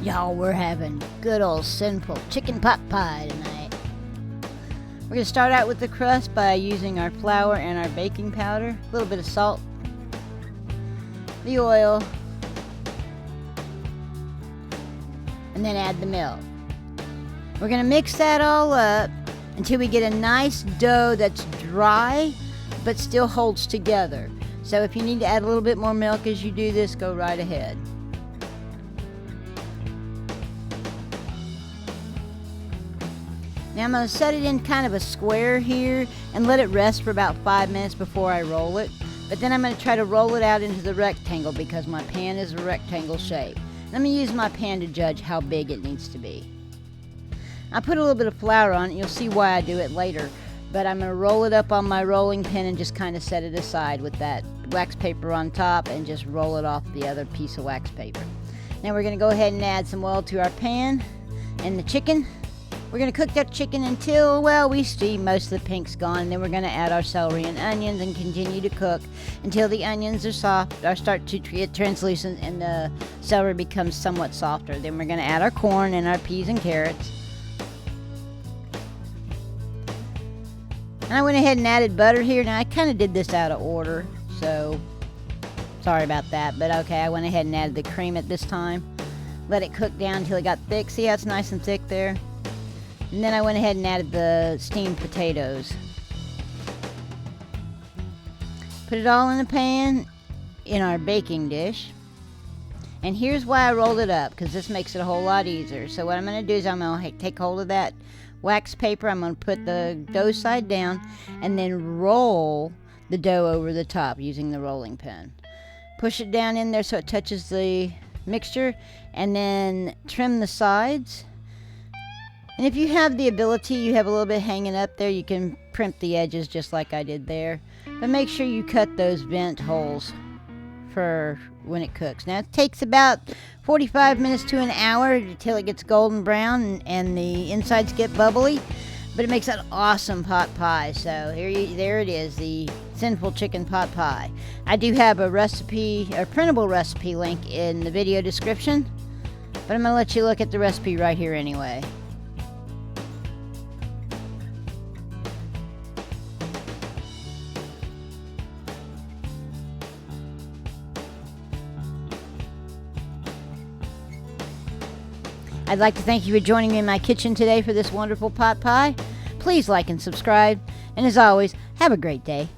Y'all, we're having good old Cynful Chicken Pot Pie tonight. We're going to start out with the crust by using our flour and our baking powder, a little bit of salt, the oil, and then add the milk. We're going to mix that all up until we get a nice dough that's dry but still holds together. So if you need to add a little bit more milk as you do this, go right ahead. Now I'm going to set it in kind of a square here and let it rest for about 5 minutes before I roll it. But then I'm going to try to roll it out into the rectangle because my pan is a rectangle shape. Let me use my pan to judge how big it needs to be. I put a little bit of flour on it. You'll see why I do it later. But I'm going to roll it up on my rolling pin and just kind of set it aside with that wax paper on top and just roll it off the other piece of wax paper. Now we're going to go ahead and add some oil to our pan and the chicken. We're going to cook that chicken until, well, we see most of the pink's gone. And then we're going to add our celery and onions and continue to cook until the onions are soft or start to get translucent and the celery becomes somewhat softer. Then we're going to add our corn and our peas and carrots. And I went ahead and added butter here. Now I kind of did this out of order, so sorry about that. But okay, I went ahead and added the cream at this time. Let it cook down until it got thick. See how it's nice and thick there? And then I went ahead and added the steamed potatoes. Put it all in the pan in our baking dish. And here's why I rolled it up, because this makes it a whole lot easier. So what I'm going to do is I'm going to take hold of that wax paper. I'm going to put the dough side down and then roll the dough over the top using the rolling pin. Push it down in there so it touches the mixture and then trim the sides. And if you have the ability, you have a little bit hanging up there, you can primp the edges just like I did there. But make sure you cut those vent holes for when it cooks. Now it takes about 45 minutes to an hour until it gets golden brown and the insides get bubbly. But it makes an awesome pot pie. So there it is, the Cynful Chicken Pot Pie. I do have a recipe, a printable recipe link in the video description. But I'm going to let you look at the recipe right here anyway. I'd like to thank you for joining me in my kitchen today for this wonderful pot pie. Please like and subscribe. And as always, have a great day.